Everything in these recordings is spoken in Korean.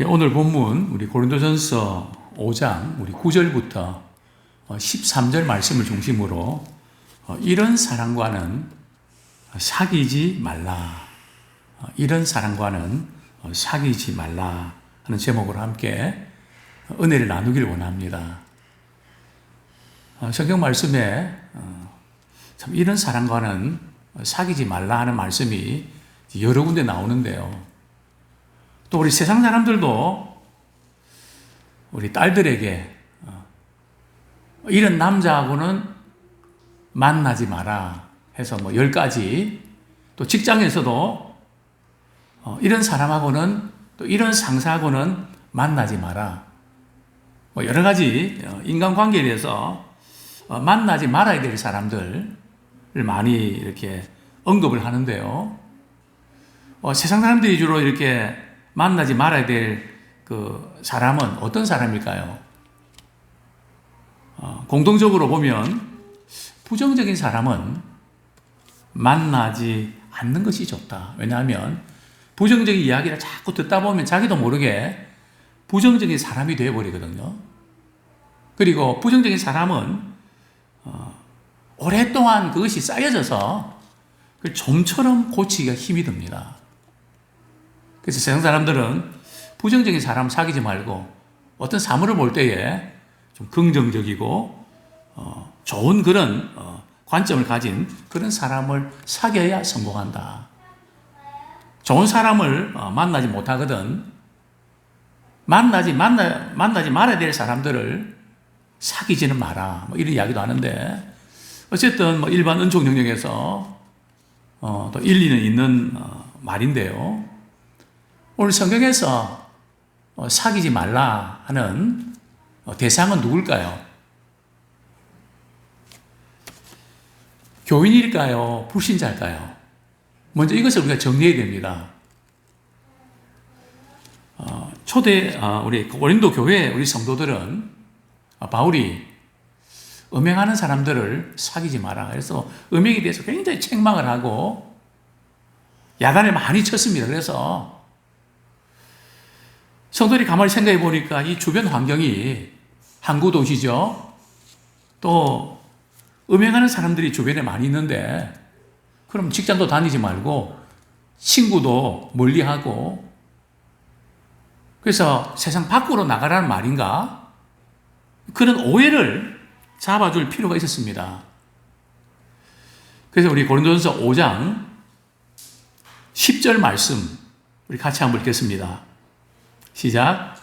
오늘 본문 우리 고린도전서 5장 우리 9절부터 13절 말씀을 중심으로 이런 사랑과는 사귀지 말라. 이런 사랑과는 사귀지 말라 하는 제목으로 함께 은혜를 나누기를 원합니다. 성경 말씀에 참 이런 사랑과는 사귀지 말라 하는 말씀이 여러 군데 나오는데요. 또 우리 세상 사람들도 우리 딸들에게 이런 남자하고는 만나지 마라 해서 10가지, 또 직장에서도 이런 사람하고는, 또 이런 상사하고는 만나지 마라, 여러 가지 인간관계에 대해서 만나지 말아야 될 사람들을 많이 이렇게 언급을 하는데요. 세상 사람들이 주로 이렇게 만나지 말아야 될 그 사람은 어떤 사람일까요? 공통적으로 보면 부정적인 사람은 만나지 않는 것이 좋다. 왜냐하면 부정적인 이야기를 자꾸 듣다 보면 자기도 모르게 부정적인 사람이 되어버리거든요. 그리고 부정적인 사람은 오랫동안 그것이 쌓여져서 그걸 좀처럼 고치기가 힘이 듭니다. 그래서 세상 사람들은 부정적인 사람 사귀지 말고 어떤 사물을 볼 때에 좀 긍정적이고 좋은 그런 관점을 가진 그런 사람을 사귀어야 성공한다. 좋은 사람을 만나지 못하거든 만나지 말아야 될 사람들을 사귀지는 마라, 이런 이야기도 하는데, 어쨌든 일반 은총 영역에서 또 일리는 있는 말인데요. 오늘 성경에서 사귀지 말라 하는 대상은 누굴까요? 교인일까요? 불신자일까요? 먼저 이것을 우리가 정리해야 됩니다. 우리 고린도 교회 우리 성도들은 바울이 음행하는 사람들을 사귀지 마라, 그래서 음행에 대해서 굉장히 책망을 하고 야단을 많이 쳤습니다. 그래서 성도들이 가만히 생각해 보니까 이 주변 환경이 항구 도시죠. 또 음행하는 사람들이 주변에 많이 있는데, 그럼 직장도 다니지 말고 친구도 멀리하고, 그래서 세상 밖으로 나가라는 말인가? 그런 오해를 잡아줄 필요가 있었습니다. 그래서 우리 고린도전서 5장 10절 말씀 우리 같이 한번 읽겠습니다. 시작.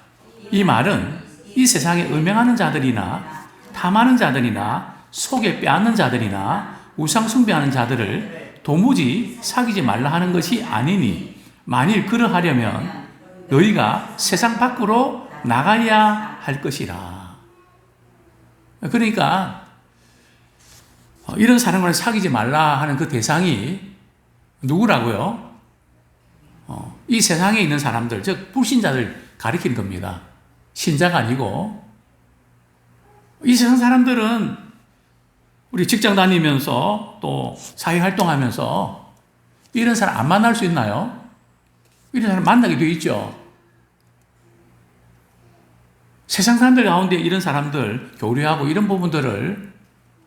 이 말은 이 세상에 음행하는 자들이나 탐하는 자들이나 속에 빼앗는 자들이나 우상 숭배하는 자들을 도무지 사귀지 말라 하는 것이 아니니, 만일 그러하려면 너희가 세상 밖으로 나가야 할 것이라. 그러니까 이런 사람을 사귀지 말라 하는 그 대상이 누구라고요? 이 세상에 있는 사람들, 즉 불신자들 가리키는 겁니다. 신자가 아니고. 이 세상 사람들은 우리 직장 다니면서 또 사회활동하면서 이런 사람 안 만날 수 있나요? 이런 사람 만나게 되어 있죠. 세상 사람들 가운데 이런 사람들 교류하고 이런 부분들을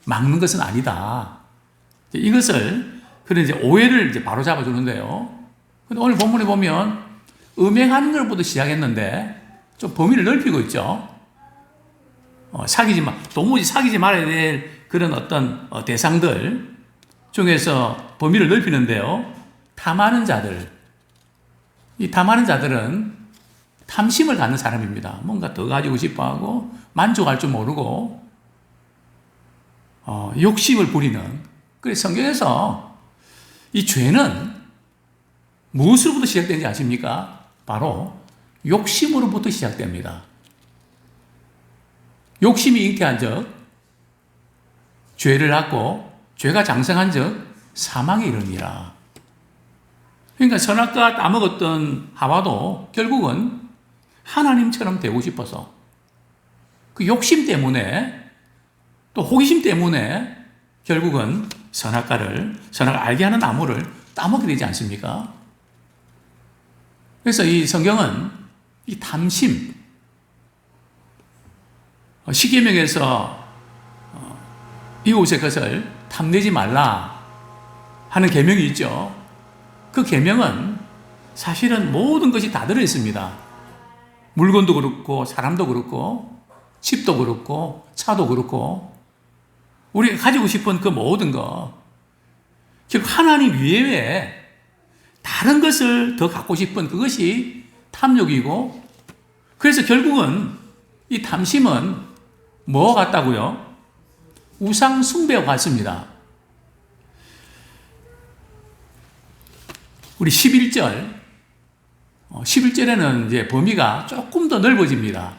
막는 것은 아니다. 이것을, 그런 오해를 바로잡아 주는데요. 근데 오늘 본문에 보면 음행하는 것부터 시작했는데 좀 범위를 넓히고 있죠. 도무지 사귀지 말아야 될 그런 어떤 대상들 중에서 범위를 넓히는데요. 탐하는 자들. 이 탐하는 자들은 탐심을 갖는 사람입니다. 뭔가 더 가지고 싶어 하고 만족할 줄 모르고 욕심을 부리는. 그래서 성경에서 이 죄는 무엇으로부터 시작되는지 아십니까? 바로 욕심으로부터 시작됩니다. 욕심이 잉태한 적 죄를 낳고, 죄가 장성한 적 사망에 이르니라. 그러니까 선악과 따먹었던 하와도 결국은 하나님처럼 되고 싶어서 그 욕심 때문에, 또 호기심 때문에 결국은 선악을 알게 하는 나무를 따먹게 되지 않습니까? 그래서 이 성경은 이 탐심, 십계명에서 이웃의 것을 탐내지 말라 하는 계명이 있죠. 그 계명은 사실은 모든 것이 다 들어 있습니다. 물건도 그렇고 사람도 그렇고 집도 그렇고 차도 그렇고 우리가 가지고 싶은 그 모든 것, 결국 하나님 이외에 다른 것을 더 갖고 싶은 그것이 탐욕이고, 그래서 결국은 이 탐심은 뭐와 같다고요? 우상 숭배와 같습니다. 우리 11절에는 이제 범위가 조금 더 넓어집니다.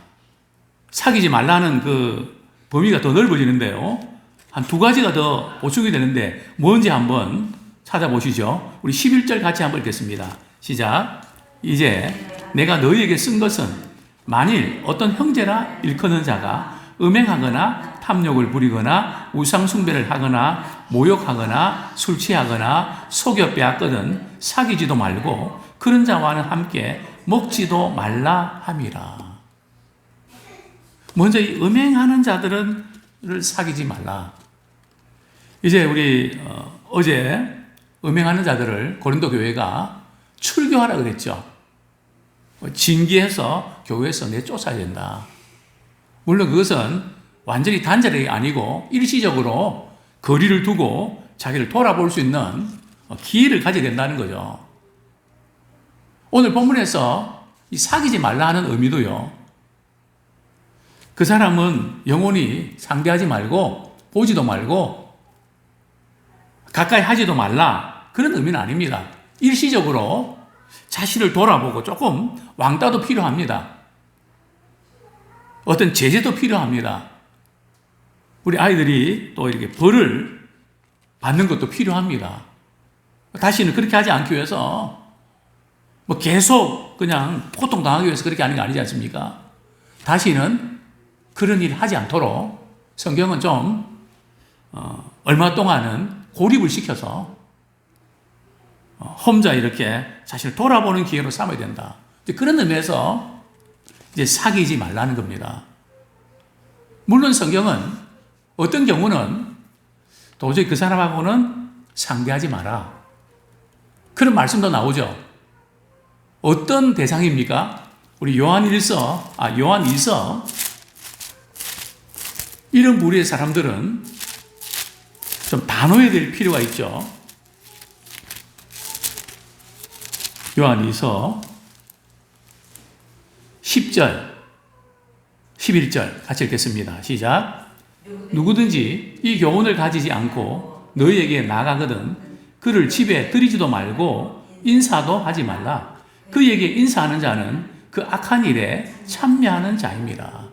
사귀지 말라는 그 범위가 더 넓어지는데요. 한 두 가지가 더 보충이 되는데 뭔지 한번 찾아보시죠. 우리 11절 같이 한번 읽겠습니다. 시작. 이제 내가 너희에게 쓴 것은 만일 어떤 형제라 일컫는 자가 음행하거나 탐욕을 부리거나 우상숭배를 하거나 모욕하거나 술 취하거나 속여 빼앗거든 사귀지도 말고 그런 자와는 함께 먹지도 말라 함이라. 먼저 이 음행하는 자들을 사귀지 말라. 이제 우리 어제 음행하는 자들을 고린도 교회가 출교하라 그랬죠. 징계해서 교회에서 내쫓아야 된다. 물론 그것은 완전히 단절이 아니고 일시적으로 거리를 두고 자기를 돌아볼 수 있는 기회를 가져야 된다는 거죠. 오늘 본문에서 이 사귀지 말라 하는 의미도요, 그 사람은 영원히 상대하지 말고 보지도 말고 가까이 하지도 말라, 그런 의미는 아닙니다. 일시적으로 자신을 돌아보고 조금 왕따도 필요합니다. 어떤 제재도 필요합니다. 우리 아이들이 또 이렇게 벌을 받는 것도 필요합니다. 다시는 그렇게 하지 않기 위해서 뭐 계속 그냥 고통당하기 위해서 그렇게 하는 게 아니지 않습니까? 다시는 그런 일 하지 않도록 성경은 좀 얼마 동안은 고립을 시켜서 혼자 이렇게 자신을 돌아보는 기회로 삼아야 된다. 그런 의미에서 이제 사귀지 말라는 겁니다. 물론 성경은 어떤 경우는 도저히 그 사람하고는 상대하지 마라, 그런 말씀도 나오죠. 어떤 대상입니까? 우리 요한일서 이런 무리의 사람들은 좀 단호해야 될 필요가 있죠. 요한일서 10절, 11절 같이 읽겠습니다. 시작. 누구든지 이 교훈을 가지지 않고 너희에게 나가거든 그를 집에 들이지도 말고 인사도 하지 말라. 그에게 인사하는 자는 그 악한 일에 참여하는 자입니다.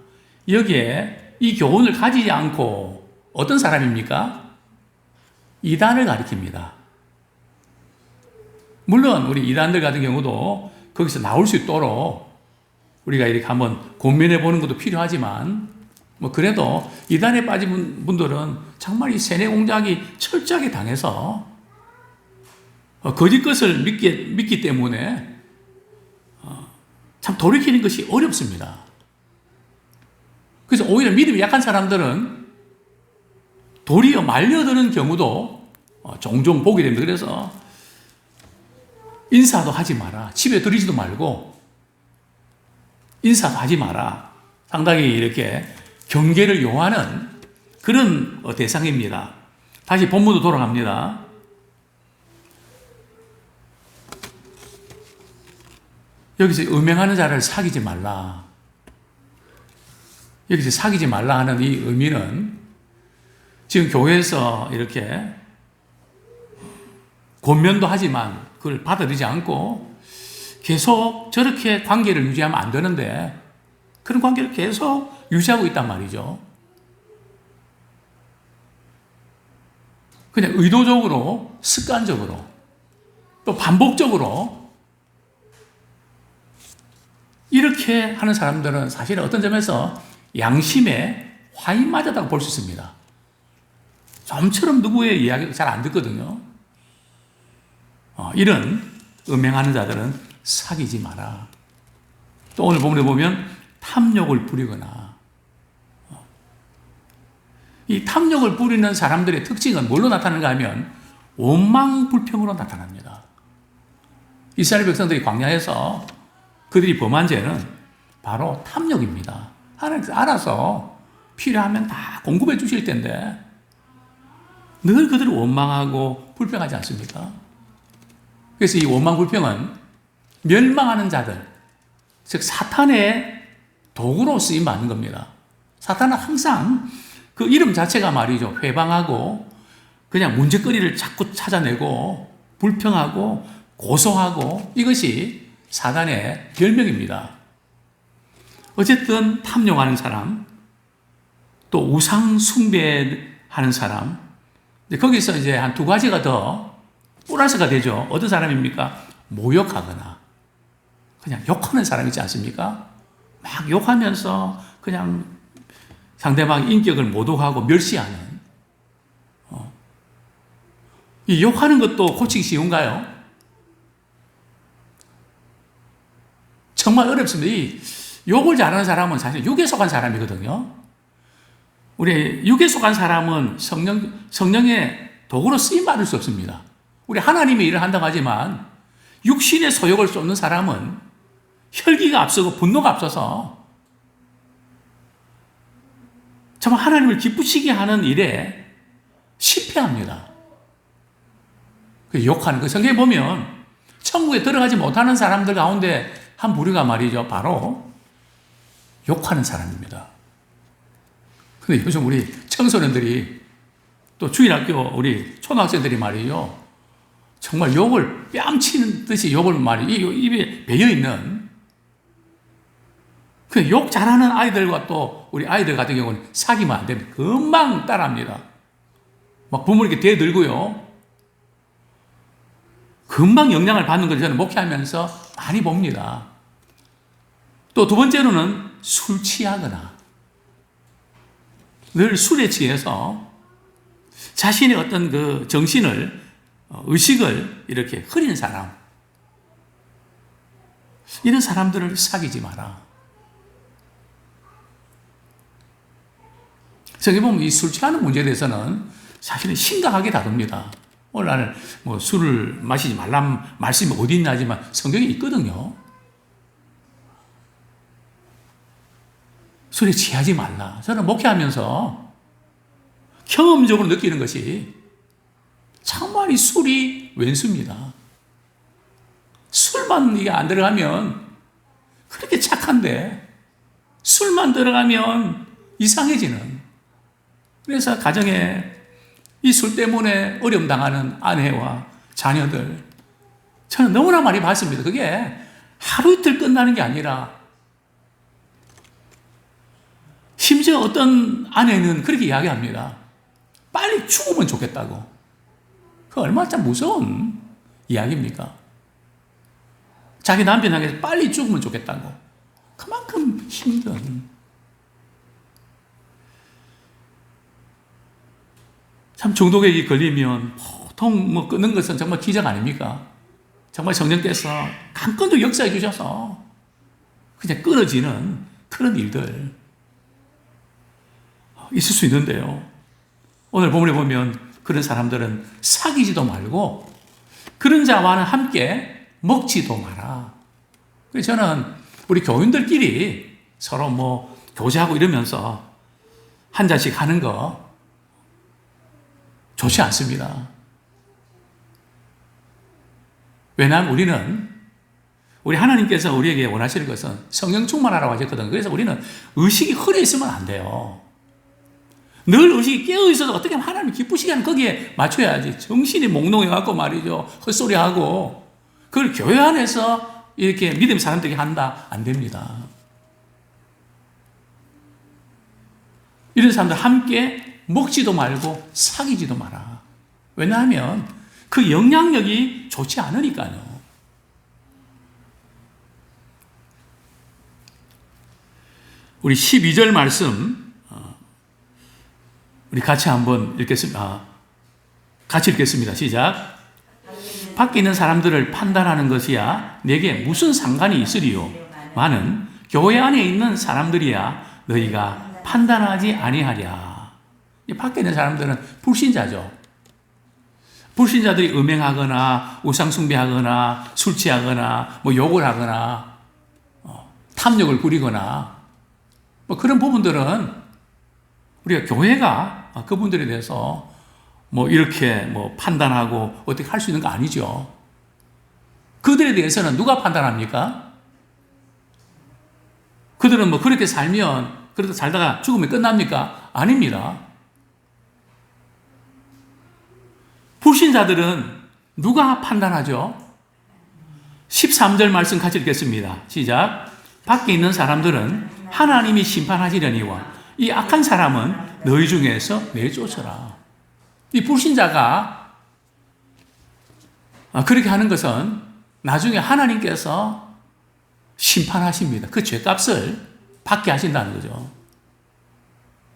여기에 이 교훈을 가지지 않고 어떤 사람입니까? 이단을 가리킵니다. 물론 우리 이단들 같은 경우도 거기서 나올 수 있도록 우리가 이렇게 한번 고민해 보는 것도 필요하지만, 뭐 그래도 이단에 빠진 분들은 정말 이 세뇌 공작이 철저하게 당해서 거짓 것을 믿기 때문에 참 돌이키는 것이 어렵습니다. 그래서 오히려 믿음이 약한 사람들은 도리어 말려드는 경우도 종종 보게 됩니다. 그래서 인사도 하지 마라, 집에 들이지도 말고 인사도 하지 마라, 상당히 이렇게 경계를 요하는 그런 대상입니다. 다시 본문으로 돌아갑니다. 여기서 음행하는 자를 사귀지 말라. 여기서 사귀지 말라 하는 이 의미는 지금 교회에서 이렇게 권면도 하지만 그걸 받아들이지 않고 계속 저렇게 관계를 유지하면 안 되는데 그런 관계를 계속 유지하고 있단 말이죠. 그냥 의도적으로, 습관적으로, 또 반복적으로 이렇게 하는 사람들은 사실 어떤 점에서 양심에 화인 맞았다고 볼 수 있습니다. 좀처럼 누구의 이야기도 잘 안 듣거든요. 이런 음행하는 자들은 사귀지 마라. 또 오늘 본문에 보면 탐욕을 부리거나, 이 탐욕을 부리는 사람들의 특징은 뭘로 나타나는가 하면 원망 불평으로 나타납니다. 이스라엘 백성들이 광야에서 그들이 범한 죄는 바로 탐욕입니다. 하나님께서 알아서 필요하면 다 공급해 주실 텐데 늘 그들을 원망하고 불평하지 않습니까? 그래서 이 원망 불평은 멸망하는 자들, 즉 사탄의 도구로 쓰임 받는 겁니다. 사탄은 항상 그 이름 자체가 말이죠. 회방하고 그냥 문제거리를 자꾸 찾아내고 불평하고 고소하고, 이것이 사단의 별명입니다. 어쨌든 탐욕하는 사람, 또 우상 숭배하는 사람, 거기서 이제 한 두 가지가 더 플러스가 되죠. 어떤 사람입니까? 모욕하거나 그냥 욕하는 사람 있지 않습니까? 막 욕하면서 그냥 상대방 인격을 모독하고 멸시하는, 이 욕하는 것도 고치기 쉬운가요? 정말 어렵습니다. 이 욕을 잘하는 사람은 사실 육에 속한 사람이거든요. 우리 육에 속한 사람은 성령의 도구로 쓰임받을 수 없습니다. 우리 하나님의 일을 한다고 하지만 육신의 소욕을 쏟는 사람은 혈기가 앞서고 분노가 앞서서 정말 하나님을 기쁘시게 하는 일에 실패합니다. 욕하는 거 성경에 보면 천국에 들어가지 못하는 사람들 가운데 한 부류가 말이죠. 바로 욕하는 사람입니다. 근데 요즘 우리 청소년들이 또 주일학교 우리 초등학생들이 말이죠. 정말 욕을 뺨치는 듯이 욕을 입에 배어있는, 그 욕 잘하는 아이들과 또 우리 아이들 같은 경우는 사귀면 안 됩니다. 금방 따라합니다. 막 부모님께 대들고요. 금방 영향을 받는 걸 저는 목회하면서 많이 봅니다. 또 두 번째로는 술 취하거나 늘 술에 취해서 자신의 어떤 그 정신을, 의식을 이렇게 흐리는 사람, 이런 사람들을 사귀지 마라. 저기 보면 이 술 취하는 문제에 대해서는 사실은 심각하게 다룹니다. 오늘 뭐 술을 마시지 말란 말씀이 어디 있나 하지만 성경에 있거든요. 술에 취하지 말라. 저는 목회하면서 경험적으로 느끼는 것이 정말 이 술이 왼수입니다. 술만 이게 안 들어가면 그렇게 착한데 술만 들어가면 이상해지는. 그래서 가정에 이 술 때문에 어려움 당하는 아내와 자녀들, 저는 너무나 많이 봤습니다. 그게 하루 이틀 끝나는 게 아니라, 심지어 어떤 아내는 그렇게 이야기합니다. 빨리 죽으면 좋겠다고. 그 얼마나 참 무서운 이야기입니까? 자기 남편에게 빨리 죽으면 좋겠다고. 그만큼 힘든. 참 중독에 걸리면 보통 뭐 끊는 것은 정말 기적 아닙니까? 정말 성령께서 강권도 역사해 주셔서 그냥 끊어지는 그런 일들 있을 수 있는데요. 오늘 본문에 보면 그런 사람들은 사귀지도 말고 그런 자와는 함께 먹지도 마라. 그래서 저는 우리 교인들끼리 서로 뭐 교제하고 이러면서 한 잔씩 하는 거 좋지 않습니다. 왜냐하면 우리 하나님께서 우리에게 원하시는 것은 성령 충만하라고 하셨거든요. 그래서 우리는 의식이 흐려 있으면 안 돼요. 늘 의식이 깨어 있어서 어떻게 하면 하나님 기쁘시게 하는 거기에 맞춰야지. 정신이 몽롱해갖고 말이죠. 헛소리하고 그걸 교회 안에서 이렇게 믿음 사람들이 한다? 안 됩니다. 이런 사람들 함께 먹지도 말고 사귀지도 마라. 왜냐하면 그 영향력이 좋지 않으니까요. 우리 12절 말씀 우리 같이 한번 읽겠습니다. 같이 읽겠습니다. 시작. 밖에 있는 사람들을 판단하는 것이야 내게 무슨 상관이 있으리요? 많은 교회 안에 있는 사람들이야 너희가 판단하지 아니하랴. 이 밖에 있는 사람들은 불신자죠. 불신자들이 음행하거나 우상숭배하거나 술 취하거나 뭐 욕을 하거나 탐욕을 부리거나 뭐 그런 부분들은 우리가 교회가 그분들에 대해서 뭐 이렇게 뭐 판단하고 어떻게 할 수 있는 거 아니죠. 그들에 대해서는 누가 판단합니까? 그들은 뭐 그렇게 살면 그렇게 살다가 죽으면 끝납니까? 아닙니다. 불신자들은 누가 판단하죠? 13절 말씀 같이 읽겠습니다. 시작. 밖에 있는 사람들은 하나님이 심판하시려니와 이 악한 사람은 너희 중에서 내쫓으라. 이 불신자가 그렇게 하는 것은 나중에 하나님께서 심판하십니다. 그 죄값을 받게 하신다는 거죠.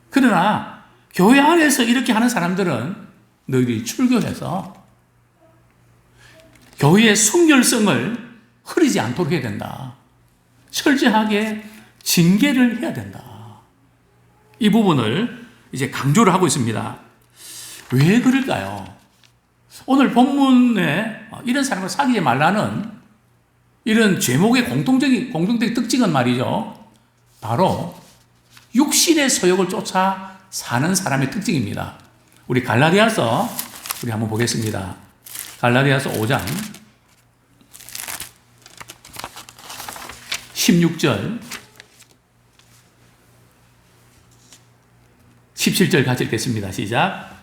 그러나 교회 안에서 이렇게 하는 사람들은 너희들이 출교해서 교회의 순결성을 흐리지 않도록 해야 된다. 철저하게 징계를 해야 된다. 이 부분을 이제 강조를 하고 있습니다. 왜 그럴까요? 오늘 본문에 이런 사람을 사귀지 말라는 이런 제목의 공통적인 특징은 말이죠. 바로 육신의 소욕을 쫓아 사는 사람의 특징입니다. 우리 갈라디아서 우리 한번 보겠습니다. 갈라디아서 5장 16절 17절 같이 읽겠습니다. 시작.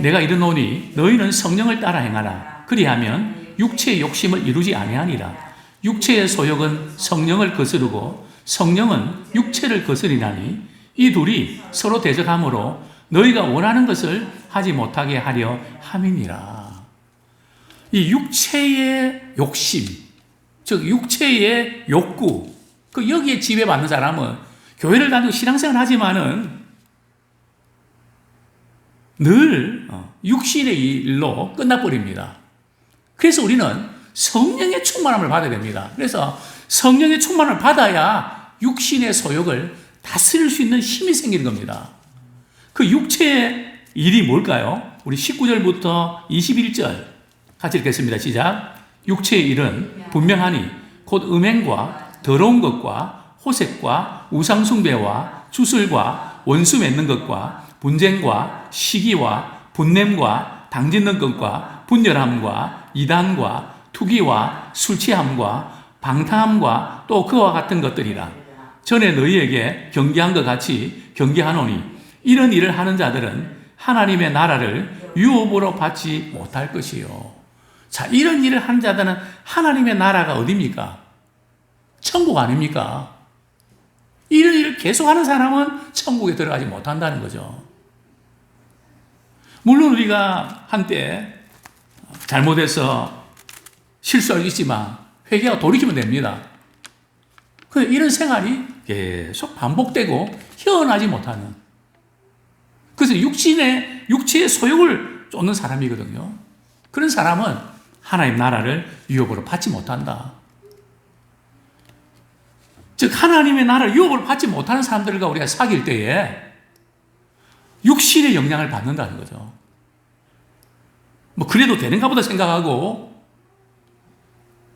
내가 이르노니 너희는 성령을 따라 행하라. 그리하면 육체의 욕심을 이루지 아니하니라. 육체의 소욕은 성령을 거스르고 성령은 육체를 거스리나니 이 둘이 서로 대적하므로 너희가 원하는 것을 하지 못하게 하려 함이니라. 이 육체의 욕심, 즉 육체의 욕구, 그 여기에 지배받는 사람은 교회를 다니고 신앙생활 하지만은 늘 육신의 일로 끝나버립니다. 그래서 우리는 성령의 충만함을 받아야 됩니다. 그래서 성령의 충만함을 받아야 육신의 소욕을 다스릴 수 있는 힘이 생기는 겁니다. 그 육체의 일이 뭘까요? 우리 19절부터 21절 같이 읽겠습니다. 시작. 육체의 일은 분명하니 곧 음행과 더러운 것과 호색과 우상숭배와 주술과 원수 맺는 것과 분쟁과 시기와 분냄과 당짓는 것과 분열함과 이단과 투기와 술취함과 방탕함과 또 그와 같은 것들이라. 전에 너희에게 경계한 것 같이 경계하노니 이런 일을 하는 자들은 하나님의 나라를 유업으로 받지 못할 것이요. 자, 이런 일을 하는 자들은 하나님의 나라가 어디입니까? 천국 아닙니까? 이런 일을 계속하는 사람은 천국에 들어가지 못한다는 거죠. 물론 우리가 한때 잘못해서 실수할 수 있지만 회개하고 돌이키면 됩니다. 그런데 이런 생활이 계속 반복되고 헤어나지 못하는, 그래서 육체의 소욕을 쫓는 사람이거든요. 그런 사람은 하나님 나라를 유업으로 받지 못한다. 즉 하나님의 나라를 유업으로 받지 못하는 사람들과 우리가 사귈 때에 육신의 영향을 받는다는 거죠. 뭐 그래도 되는가 보다 생각하고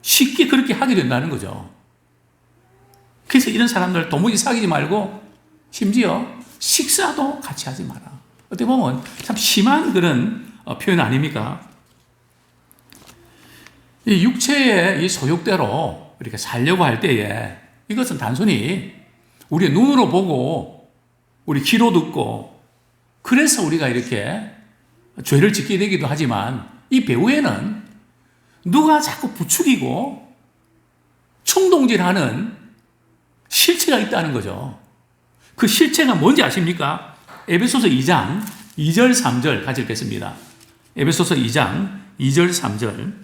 쉽게 그렇게 하게 된다는 거죠. 그래서 이런 사람들 도무지 사귀지 말고 심지어 식사도 같이 하지 마라. 어떻게 보면 참 심한 그런 표현 아닙니까? 이 육체의 이 소욕대로 이렇게 살려고 할 때에 이것은 단순히 우리의 눈으로 보고 우리 귀로 듣고 그래서 우리가 이렇게 죄를 짓게 되기도 하지만 이 배후에는 누가 자꾸 부추기고 충동질하는 실체가 있다는 거죠. 그 실체가 뭔지 아십니까? 에베소서 2장 2절 3절 같이 읽겠습니다. 에베소서 2장 2절 3절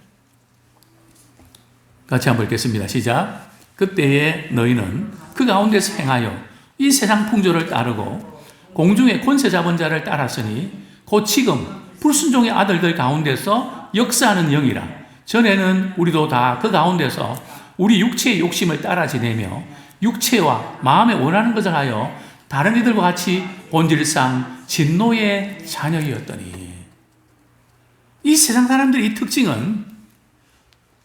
같이 한번 읽겠습니다. 시작. 그때에 너희는 그 가운데서 행하여 이 세상 풍조를 따르고 공중의 권세 잡은 자를 따랐으니 곧 지금 불순종의 아들들 가운데서 역사하는 영이라. 전에는 우리도 다 그 가운데서 우리 육체의 욕심을 따라 지내며 육체와 마음에 원하는 것을 하여 다른 이들과 같이 본질상 진노의 자녀이었더니. 이 세상 사람들의 이 특징은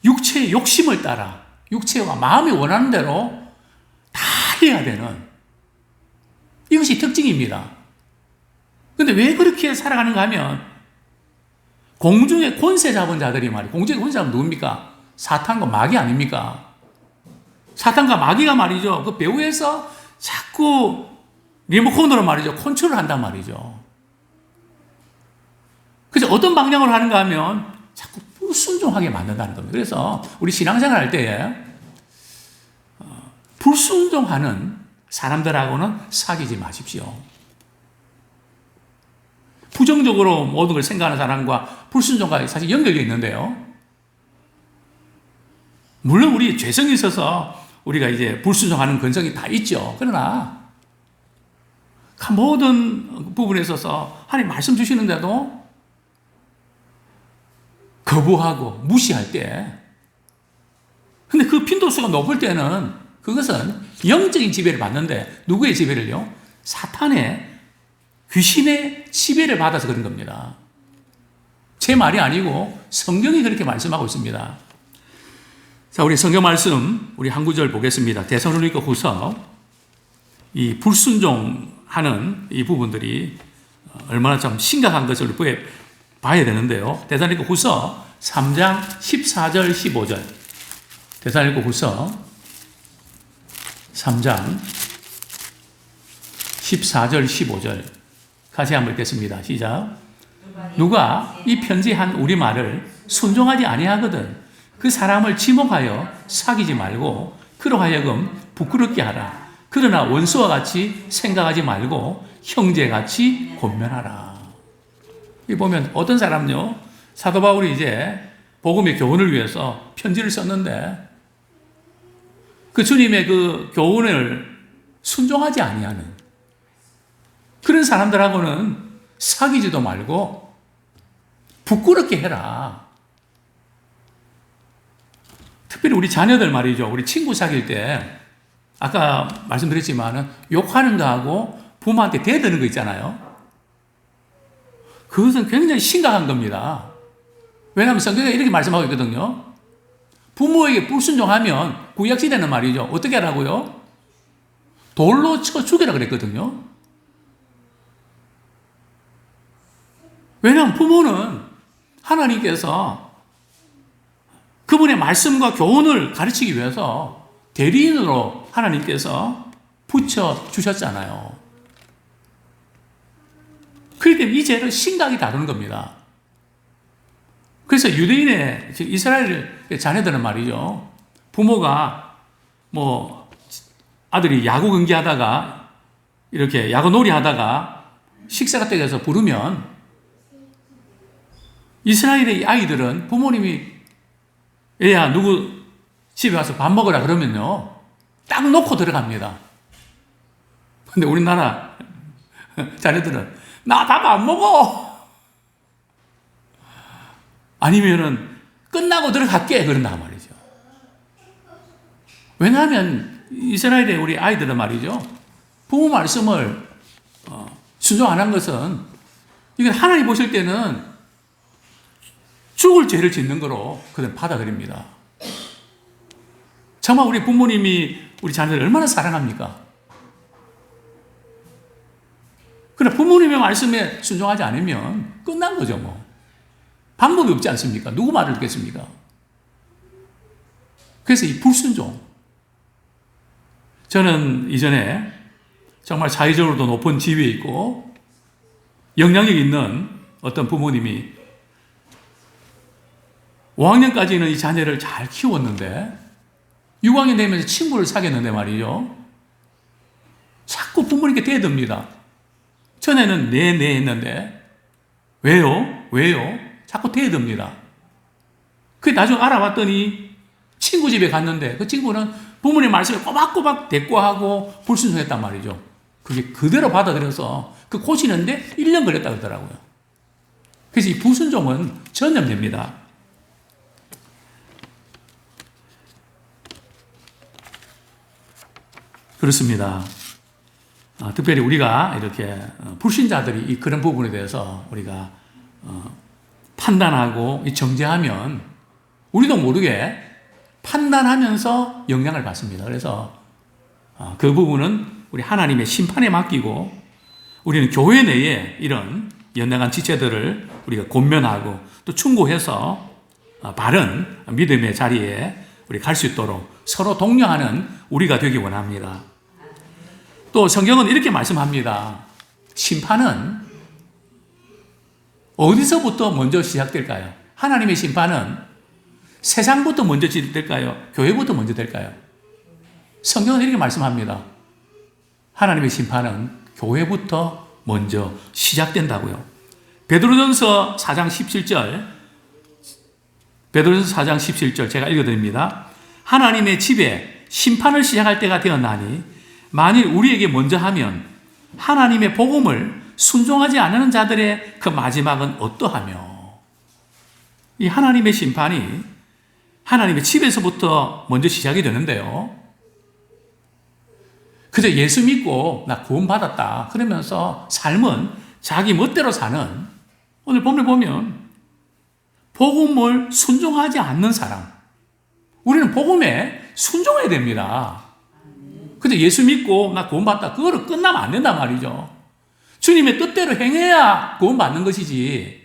육체의 욕심을 따라 육체와 마음이 원하는 대로 다 해야 되는, 이것이 특징입니다. 근데 왜 그렇게 살아가는가 하면 공중의 권세 잡은 자들이 말이에요. 공중의 권세 잡은 누굽니까? 사탄과 마귀 아닙니까? 사탄과 마귀가 말이죠. 그 배후에서 자꾸 리모컨으로 말이죠. 컨트롤을 한단 말이죠. 그래서 어떤 방향으로 하는가 하면 자꾸 불순종하게 만든다는 겁니다. 그래서 우리 신앙생활 할 때에 불순종하는 사람들하고는 사귀지 마십시오. 부정적으로 모든 걸 생각하는 사람과 불순종과 사실 연결되어 있는데요. 물론 우리 죄성이 있어서 우리가 이제 불순종하는 근성이 다 있죠. 그러나 모든 부분에 있어서 하나님 말씀 주시는데도 거부하고 무시할 때, 근데 그 빈도수가 높을 때는 그것은 영적인 지배를 받는데, 누구의 지배를요? 사탄의, 귀신의 지배를 받아서 그런 겁니다. 제 말이 아니고 성경이 그렇게 말씀하고 있습니다. 자, 우리 성경 말씀, 우리 한 구절 보겠습니다. 데살로니가 후서, 이 불순종하는 이 부분들이 얼마나 참 심각한 것을 봐야 되는데요. 데살로니가 후서 3장 14절 15절. 데살로니가 후서 3장 14절 15절. 같이 한번 읽겠습니다. 시작. 누가 이 편지한 우리 말을 순종하지 아니하거든 그 사람을 지목하여 사귀지 말고 그로 하여금 부끄럽게 하라. 그러나 원수와 같이 생각하지 말고 형제같이 권면하라. 이 보면 어떤 사람요, 사도 바울이 이제 복음의 교훈을 위해서 편지를 썼는데 그 주님의 그 교훈을 순종하지 아니하는 그런 사람들하고는 사귀지도 말고 부끄럽게 해라. 특별히 우리 자녀들 말이죠. 우리 친구 사귈 때 아까 말씀드렸지만 욕하는 거하고 부모한테 대드는 거 있잖아요. 그것은 굉장히 심각한 겁니다. 왜냐하면 성경에 이렇게 말씀하고 있거든요. 부모에게 불순종하면 구약시대는 말이죠. 어떻게 하라고요? 돌로 쳐 죽이라 그랬거든요. 왜냐하면 부모는 하나님께서 그분의 말씀과 교훈을 가르치기 위해서 대리인으로 하나님께서 붙여주셨잖아요. 그렇기 때문에 이 죄를 심각히 다루는 겁니다. 그래서 유대인의 이스라엘 자녀들은 말이죠. 부모가 아들이 야구 경기하다가 이렇게 야구 놀이 하다가 식사 같은 데서 부르면 이스라엘의 아이들은 부모님이 얘야 누구 집에 와서 밥 먹으라 그러면요 딱 놓고 들어갑니다. 근데 우리나라 자녀들은 나 밥 안 먹어 아니면은 끝나고 들어갈게 그런단 말이죠. 왜냐하면 이스라엘의 우리 아이들은 말이죠 부모 말씀을 순종 안 한 것은 이건 하나님 보실 때는 죽을 죄를 짓는 거로 그들 받아들입니다. 정말 우리 부모님이 우리 자녀를 얼마나 사랑합니까? 그러나 부모님의 말씀에 순종하지 않으면 끝난 거죠, 뭐. 방법이 없지 않습니까? 누구 말을 듣겠습니까? 그래서 이 불순종. 저는 이전에 정말 사회적으로도 높은 지위에 있고 영향력 있는 어떤 부모님이 5학년까지는 이 자녀를 잘 키웠는데 6학년 되면서 친구를 사귀었는데 말이죠. 자꾸 부모님께 대듭니다. 전에는 네 했는데 왜요? 자꾸 대듭니다. 그게 나중에 알아봤더니 친구 집에 갔는데 그 친구는 부모님 말씀에 꼬박꼬박 대꾸하고 불순종했단 말이죠. 그게 그대로 받아들여서 그 고치는데 1년 걸렸다 그러더라고요. 그래서 이 불순종은 전염됩니다. 그렇습니다. 특별히 우리가 이렇게 불신자들이 그런 부분에 대해서 우리가 판단하고 정죄하면 우리도 모르게 판단하면서 영향을 받습니다. 그래서 그 부분은 우리 하나님의 심판에 맡기고 우리는 교회 내에 이런 연약한 지체들을 우리가 권면하고 또 충고해서 바른 믿음의 자리에 우리 갈 수 있도록 서로 독려하는 우리가 되기 원합니다. 또 성경은 이렇게 말씀합니다. 심판은 어디서부터 먼저 시작될까요? 하나님의 심판은 세상부터 먼저 시작될까요? 교회부터 먼저 될까요? 성경은 이렇게 말씀합니다. 하나님의 심판은 교회부터 먼저 시작된다고요. 베드로전서 4장 17절, 베드로전서 4장 17절 제가 읽어드립니다. 하나님의 집에 심판을 시작할 때가 되었나니 만일 우리에게 먼저 하면 하나님의 복음을 순종하지 않는 자들의 그 마지막은 어떠하며. 이 하나님의 심판이 하나님의 집에서부터 먼저 시작이 되는데요. 그저 예수 믿고 나 구원받았다 그러면서 삶은 자기 멋대로 사는, 오늘 본문을 보면 복음을 순종하지 않는 사람, 우리는 복음에 순종해야 됩니다. 그저 예수 믿고 나 구원받다 그거로 끝나면 안 된단 말이죠. 주님의 뜻대로 행해야 구원받는 것이지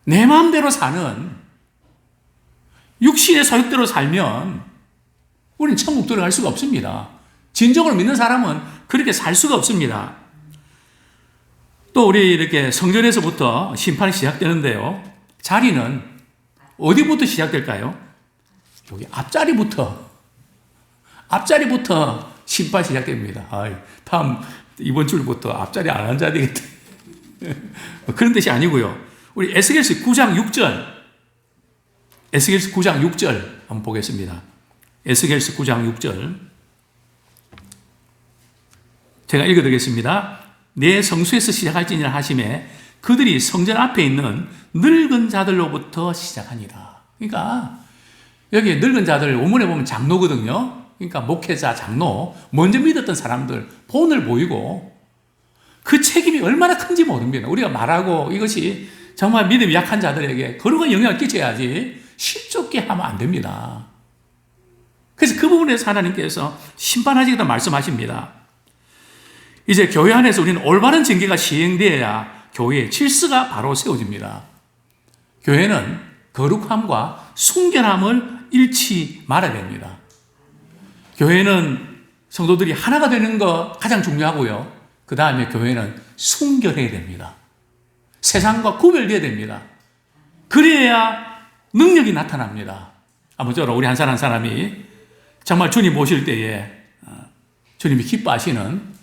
내 마음대로 사는 육신의 소욕대로 살면 우리는 천국 들어갈 수가 없습니다. 진정으로 믿는 사람은 그렇게 살 수가 없습니다. 또 우리 이렇게 성전에서부터 심판이 시작되는데요. 자리는 어디부터 시작될까요? 여기 앞자리부터 심판이 시작됩니다. 다음 이번 주부터 앞자리 안 앉아야 되겠다. 그런 뜻이 아니고요. 우리 에스겔서 9장 6절, 에스겔서 9장 6절 한번 보겠습니다. 에스겔서 9장 6절 제가 읽어드리겠습니다. 내 성수에서 시작할지니라 하심에 그들이 성전 앞에 있는 늙은 자들로부터 시작하니라. 그러니까 여기 늙은 자들 원문에 보면 장로거든요. 그러니까 목회자, 장로, 먼저 믿었던 사람들 본을 보이고 그 책임이 얼마나 큰지 모릅니다. 우리가 말하고 이것이 정말 믿음이 약한 자들에게 그런 영향을 끼쳐야지 쉽게 하면 안 됩니다. 그래서 그 부분에서 하나님께서 심판하시겠다 말씀하십니다. 이제 교회 안에서 우리는 올바른 징계가 시행되어야 교회의 질서가 바로 세워집니다. 교회는 거룩함과 순결함을 잃지 말아야 됩니다. 교회는 성도들이 하나가 되는 거 가장 중요하고요. 그 다음에 교회는 순결해야 됩니다. 세상과 구별돼야 됩니다. 그래야 능력이 나타납니다. 아무쪼록 우리 한 사람 한 사람이 정말 주님 오실 때에 주님이 기뻐하시는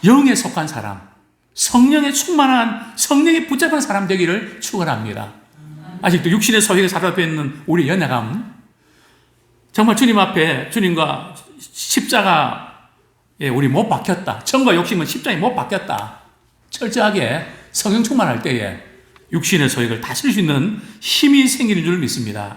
영에 속한 사람, 성령에 충만한, 성령에 붙잡은 사람 되기를 축원합니다. 아직도 육신의 소욕에 사로잡혀 있는 우리 연약함, 정말 주님 앞에 주님과 십자가에 우리 못 박혔다. 정과 욕심은 십자가에 못 박혔다. 철저하게 성령 충만할 때에 육신의 소욕을 다스릴 수 있는 힘이 생기는 줄 믿습니다.